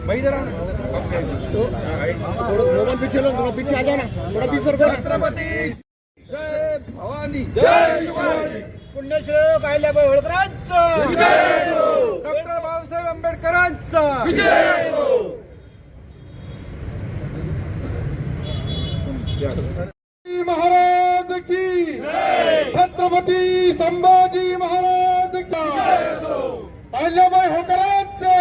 Mobile पीछे low, थोड़ा पीछे आ जाओ ना, थोड़ा पीछे रखो। छत्रपती जय भवानी, जय शिवाजी, पुण्यश्री अहिल्याबाई होळकरांचा विजय हो, डॉक्टर बाबासाहेब आंबेडकरांचा विजय हो। महाराज की छत्रपती संभाजी महाराज की अहिल्याबाई होळकरांचा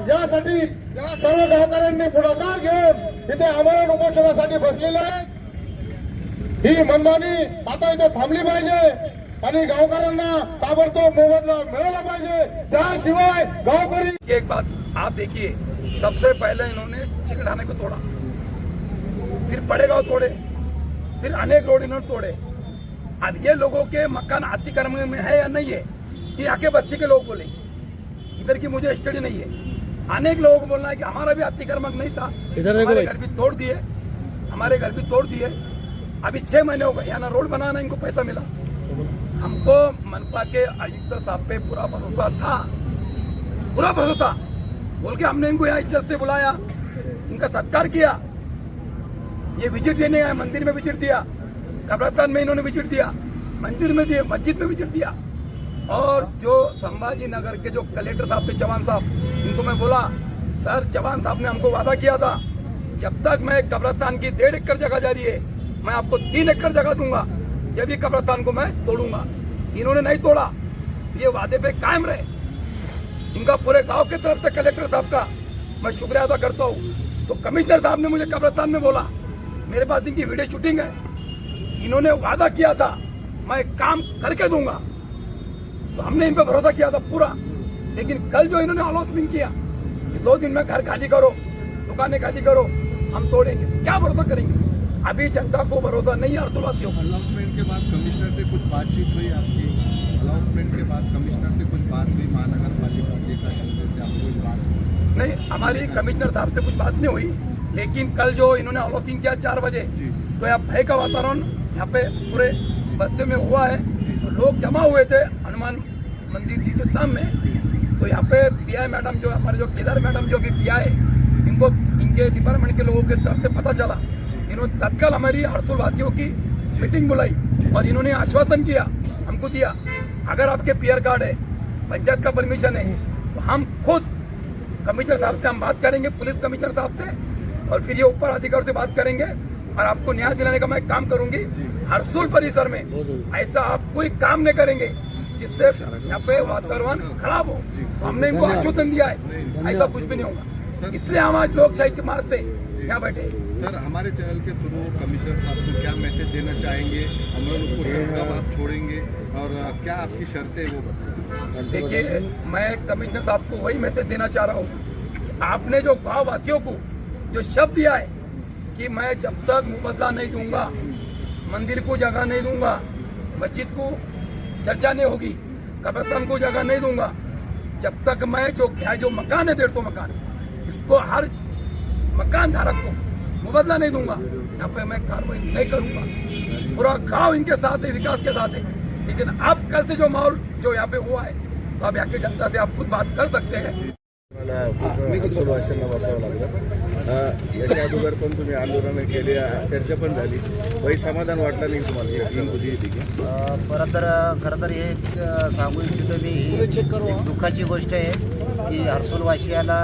यासाठी सर्व गावकऱ्यांनी पुढाकार घेऊन इथे आमरण उपोषणासाठी बसलेले आहे। ही मनमानी आता इथे थांबली पाहिजे आणि गावकऱ्यांना ताबडतोब मोबदला मिळाला पाहिजे, त्याशिवाय गावकरी। एक बात आप देखिए, सबसे पहले इन्होंने चिकड़ाने को तोड़ा, फिर बड़े गांव तोड़े, फिर अनेक रोड इन्होंने तोड़े। अब ये लोगों के मकान अतिक्रमण में है या नहीं है, ये आके बस्ती के लोग बोलेंगे। इधर की मुझे स्टडी नहीं है। अनेक लोगों को बोलना है कि हमारा भी अतिक्रमण नहीं था, हमारे घर भी तोड़ दिए, हमारे घर भी तोड़ दिए। अभी 6 महीने हो गए, यहाँ ना रोड बनाना इनको पैसा मिला। हमको मनपा के आयुक्त साहब पे पूरा भरोसा था, पूरा भरोसा था। बोल के हमने इनको यहाँ इज्जत से बुलाया, इनका सत्कार किया। ये विजिट देने आए, मंदिर में विजिट दिया, कब्रिस्तान में इन्होंने विजिट दिया, मंदिर में दिए, मस्जिद में विजिट दिया। और जो संभाजी नगर के जो कलेक्टर साहब थे, चौहान साहब, इनको मैं बोला, सर चौहान साहब ने हमको वादा किया था, जब तक मैं कब्रिस्तान की 1.5 एकड़ जगह जा रही है, मैं आपको 3 एकड़ जगह दूंगा, जब भी कब्रिस्तान को मैं तोड़ूंगा। इन्होंने नहीं तोड़ा, ये वादे पे कायम रहे। इनका पूरे गांव की तरफ से कलेक्टर साहब का मैं शुक्रिया अदा करता हूँ। तो कमिश्नर साहब ने मुझे कब्रिस्तान में बोला, मेरे पास इनकी वीडियो शूटिंग है, इन्होंने वादा किया था मैं काम करके दूंगा, तो हमने इन पे भरोसा किया था पूरा। लेकिन कल जो इन्होंने अनाउंसमेंट किया कि 2 दिन में घर खाली करो, दुकानें खाली करो, हम तोड़ेंगे, क्या भरोसा करेंगे? अभी जनता को भरोसा नहीं है। हर्षुलवासियों को अनाउंसमेंट के बाद कमिश्नर से कुछ बातचीत हुई आपकी? अनाउंसमेंट के बाद कमिश्नर से कुछ बात हुई? महानगर पालिका से आपको कुछ बात? नहीं, हमारी कमिश्नर साहब से कुछ बात नहीं हुई। लेकिन कल जो इन्होंने अनाउंसिंग किया 4 बजे, तो यहाँ भय का वातावरण यहाँ पे पूरे बस्ती में हुआ है। तो लोग जमा हुए थे हनुमान मंदिर जी के सामने। तो यहाँ पे पीआई मैडम, जो हमारे जो केदार मैडम जो भी पीआई, इनको इनके डिपार्टमेंट के लोगों के तरफ से पता चला, इन्होंने तत्काल हमारी हर्षुलवासियों की मीटिंग बुलाई और इन्होंने आश्वासन किया, हमको दिया, अगर आपके पीआर कार्ड है, पंचायत का परमिशन है, तो हम खुद कमिश्नर साहब से हम बात करेंगे, पुलिस कमिश्नर साहब से, और फिर ये ऊपर अधिकारी से बात करेंगे और आपको न्याय दिलाने का मैं काम करूंगी। हर्सुल परिसर में ऐसा आप कोई काम नहीं करेंगे जिससे यहाँ पे वातावरण खराब हो। तो हमने इनको आश्वासन दिया है, ऐसा कुछ भी नहीं होगा। इसलिए हम आज लोकशाही के मारते यहाँ बैठे। सर, हमारे चैनल के थ्रू कमिश्नर साहब को क्या मैसेज देना चाहेंगे? अमरण उपोषण कब आप छोड़ेंगे और क्या आपकी शर्तें वो बताएं? देखिए, मैं कमिश्नर साहब को वही मैसेज देना चाह रहा हूँ, आपने जो गाँववासियों को जो शब्द दिया है कि मैं जब तक मुबदला नहीं दूंगा, मंदिर को जगह नहीं दूंगा, मस्जिद को चर्चा नहीं होगी, कब्रिस्तान को जगह नहीं दूंगा, जब तक मैं जो मकान है 150 मकान, इसको हर मकान धारक को मुबदला नहीं दूंगा, यहाँ पे मैं कार्रवाई नहीं करूंगा। पूरा गांव इनके साथ है, विकास के साथ है। लेकिन अब कल से जो माहौल जो यहाँ पे हुआ है, तो अब यहाँ की जनता से आप खुद बात कर सकते हैं। हर्षुलवासियांना बसावं लागलं। याच्या अगोदर पण तुम्ही आंदोलन केले, चर्चा पण झाली, काही समाधान वाटलं नाही तुम्हाला? खरं तर हे सांगू इच्छितो मी, ही दुःखाची गोष्ट आहे की हर्सुलवासियाला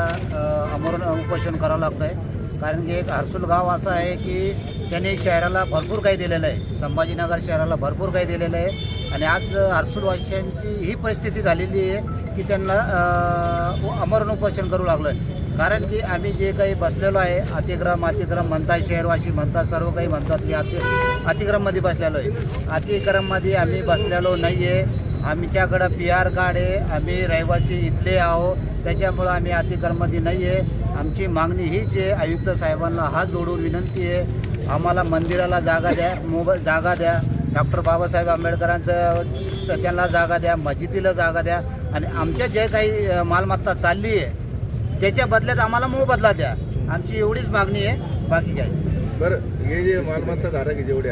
आमरण उपोषण करावं लागतं आहे। कारण की एक हर्सुल गाव असं आहे की त्याने शहराला भरपूर काही दिलेलं आहे, संभाजीनगर शहराला भरपूर काही दिलेलं आहे। आणि आज हर्सुलवासियांची ही परिस्थिती झालेली आहे की त्यांना आमरण उपोषण करू लागलं आहे। कारण की आम्ही जे काही बसलेलो आहे, अतिक्रम म्हणतात, शहरवासी म्हणतात, सर्व काही म्हणतात की अतिक्रममध्ये बसलेलो आहे। अतिक्रममध्ये आम्ही बसलेलो नाही आहे, आमच्याकडं PR कार्ड आहे, आम्ही रहिवासी इथले आहोत, त्याच्यामुळं आम्ही अतिक्रममध्ये नाही आहे। आमची मागणी हीच आहे, आयुक्त साहेबांना हात जोडून विनंती आहे, आम्हाला मंदिराला जागा द्या, जागा द्या, डॉक्टर बाबासाहेब आंबेडकरांचं त्यांना जागा द्या, मस्जिदीला जागा द्या, आणि आमच्या जे काही मालमत्ता चालली आहे त्याच्या बदल्यात आम्हाला मोबदला द्या। आमची एवढीच मागणी आहे, बाकी काय बरं, हे जे मालमत्ता धारक आहे जेवढे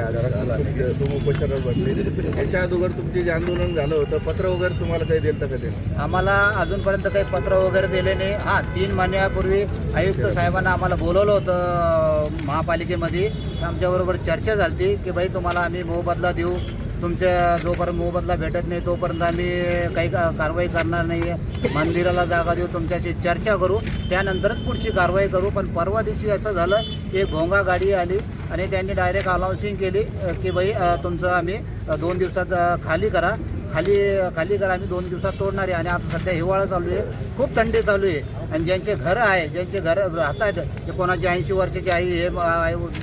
तुम्ही उपोषणावर बसले, याच्या अगोदर तुमचे जे आंदोलन झालं होतं, पत्र वगैरे तुम्हाला काही दिलं का ते? आम्हाला अजूनपर्यंत काही पत्र वगैरे दिले नाही. हां, 3 महिन्यापूर्वी आयुक्त साहेबांना आम्हाला बोलवलं होतं महापालिकेमध्ये. आमच्याबरोबर चर्चा झाली की भाई तुम्हाला आम्ही मोबदला देऊ, तुमच्या जोपर्यंत मोबदला भेटत नाही तोपर्यंत आम्ही काही कारवाई करणार नाही आहे, मंदिराला जागा देऊ, तुमच्याशी चर्चा करू, त्यानंतरच पुढची कारवाई करू. पण परवा दिवशी असं झालं की एक भोंगा गाडी आली आणि त्यांनी डायरेक्ट अनाउन्सिंग केली की भाई तुमचं आम्ही 2 दिवसात खाली करा. आम्ही 2 दिवसात तोडणार आहे. आणि आता सध्या हिवाळा चालू आहे, खूप थंडी चालू आहे. आणि ज्यांचे घरं आहे, ज्यांचे घरं राहतात, ते कोणाची 80 वर्षाची आई, हे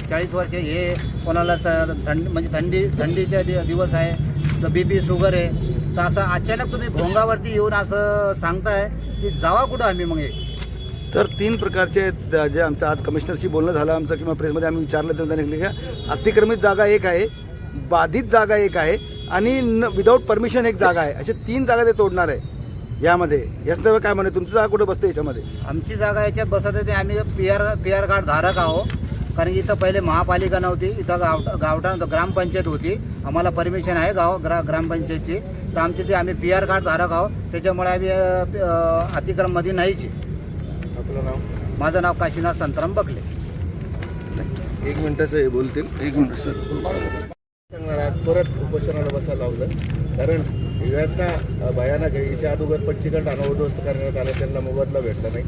40 वर्ष, हे कोणाला थंडीचे दिवस आहे, तर BP शुगर आहे. तर असं अचानक तुम्ही भोंगावरती येऊन असं सांगताय की जावा कुठं आम्ही मग हे? सर 3 प्रकारचे आहेत जे आमचं आज कमिशनरशी बोलणं झालं आमचं किंवा प्रेसमध्ये आम्ही विचारलं तर त्यांनी सांगितलं की अतिक्रमित जागा एक आहे, बाधित जागा एक आहे आणि विदाऊट परमिशन एक जागा आहे, असे 3 जागा ते तोडणार आहे. यामध्ये या संदर्भात काय म्हणे, तुमची जागा कुठं बसते याच्यामध्ये? आमची जागा याच्यात बसत आहे. आम्ही PR कार्ड धारक आहोत. कारण की इथं पहिले महापालिका नव्हती, इथं गावठाण ग्रामपंचायत होती. आम्हाला परमिशन आहे ग्रामपंचायतची. तर आमची आम्ही PR कार्ड धारक आहोत, त्याच्यामुळे आम्ही अतिक्रममध्ये नाहीच. आपलं नाव? माझं नाव काशीनाथ संतराम बकले. 1 मिनिटाचं हे बोलतील. 1 मिनिट सर. सांगणार आज परत उपोषणाला बसायला लावलं, कारण घटना भयानक आहे. याच्या अगोदर 25 ठाणं उद्ध्वस्त करण्यात आलं, त्यांना मोबदला भेटला नाही.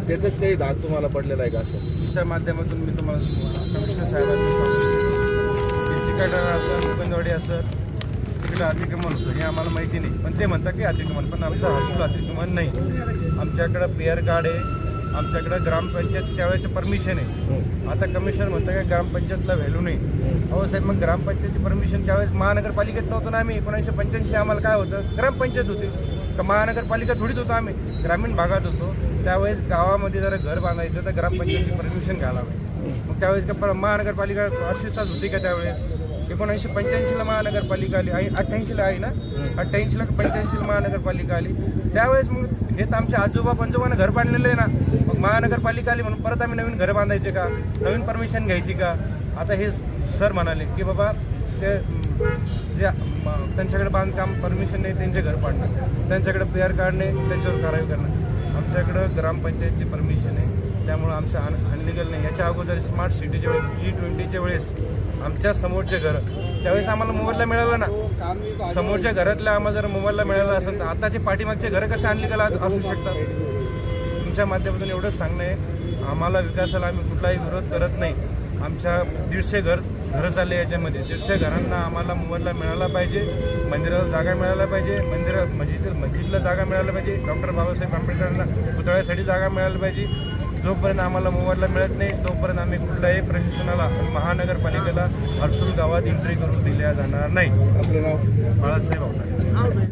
त्याचंच काही धाक तुम्हाला पडलेला आहे का? असं तुमच्या माध्यमातून मी तुम्हाला कमिशनर साहेबांनी सांगतो, चिकाटा असं मुकंदवाडी असं तिकडे अतिक्रमण होतं हे आम्हाला माहिती नाही. पण ते म्हणतात की अतिक्रमण, पण आमचं हर्सूल अतिक्रमण नाही. आमच्याकडं PR कार्ड आहे, आमच्याकडं ग्रामपंचायत त्यावेळेचं परमिशन आहे. आता कमिशनर म्हणतं का ग्रामपंचायतला व्हॅल्यू नाही. अहो साहेब, मग ग्रामपंचायतची परमिशन त्यावेळेस महानगरपालिकेत नव्हतं ना आम्ही. 1985 आम्हाला काय होतं, ग्रामपंचायत होती का महानगरपालिका थोडीच होतो. आम्ही ग्रामीण भागात होतो. त्यावेळेस गावामध्ये जरा घर बांधायचं तर ग्रामपंचायतची परमिशन घालावी. मग त्यावेळेस का महानगरपालिका अस्तित्वात होती का? त्यावेळेस 1985ला महानगरपालिका आली, 88ला आहे ना, 88ला 85ला महानगरपालिका आली. त्यावेळेस मग हे तर आमच्या आजोबा पंजोबानं घर बांधलेलं आहे ना. मग महानगरपालिका आली म्हणून परत आम्ही नवीन घरं बांधायचे का, नवीन परमिशन घ्यायची का? आता हे सर म्हणाले की बाबा ते जे त्यांच्याकडे बांधकाम परमिशन नाही, त्यांचे घर पाडणं, त्यांच्याकडे PR कार्ड नाही, त्यांच्यावर कारवाई करणं. आमच्याकडं ग्रामपंचायतची परमिशन आहे, त्यामुळं आमचं अनलिगल नाही. याच्या अगोदर स्मार्ट सिटीच्या वेळेस G20च्या वेळेस आमच्या समोरचे घरं, त्यावेळेस आम्हाला मोबदला मिळाला ना. समोरच्या घरातल्या आम्हाला जर मोबदला मिळाला असेल तर आताचे पाठीमागचे घरं कसे अनलिगल असू शकतात? तुमच्या माध्यमातून एवढंच सांगणं आहे, आम्हाला विकासाला आम्ही कुठलाही विरोध करत नाही. आमच्या 150 घरं चालले याच्यामध्ये. 150 घरांना आम्हाला मोबदला मिळाला पाहिजे, मंदिराला जागा मिळायला पाहिजे, मस्जिदला जागा मिळायला पाहिजे, डॉक्टर बाबासाहेब आंबेडकरांना पुतळ्यासाठी जागा मिळायला पाहिजे. जोपर्यंत आम्हाला मोबदला मिळत नाही तोपर्यंत आम्ही कुठल्याही प्रशासनाला महानगरपालिकेला हर्सूल गावात एंट्री करू दिल्या जाणार नाही. आपलं नाव? बाळासाहेब आवताडे.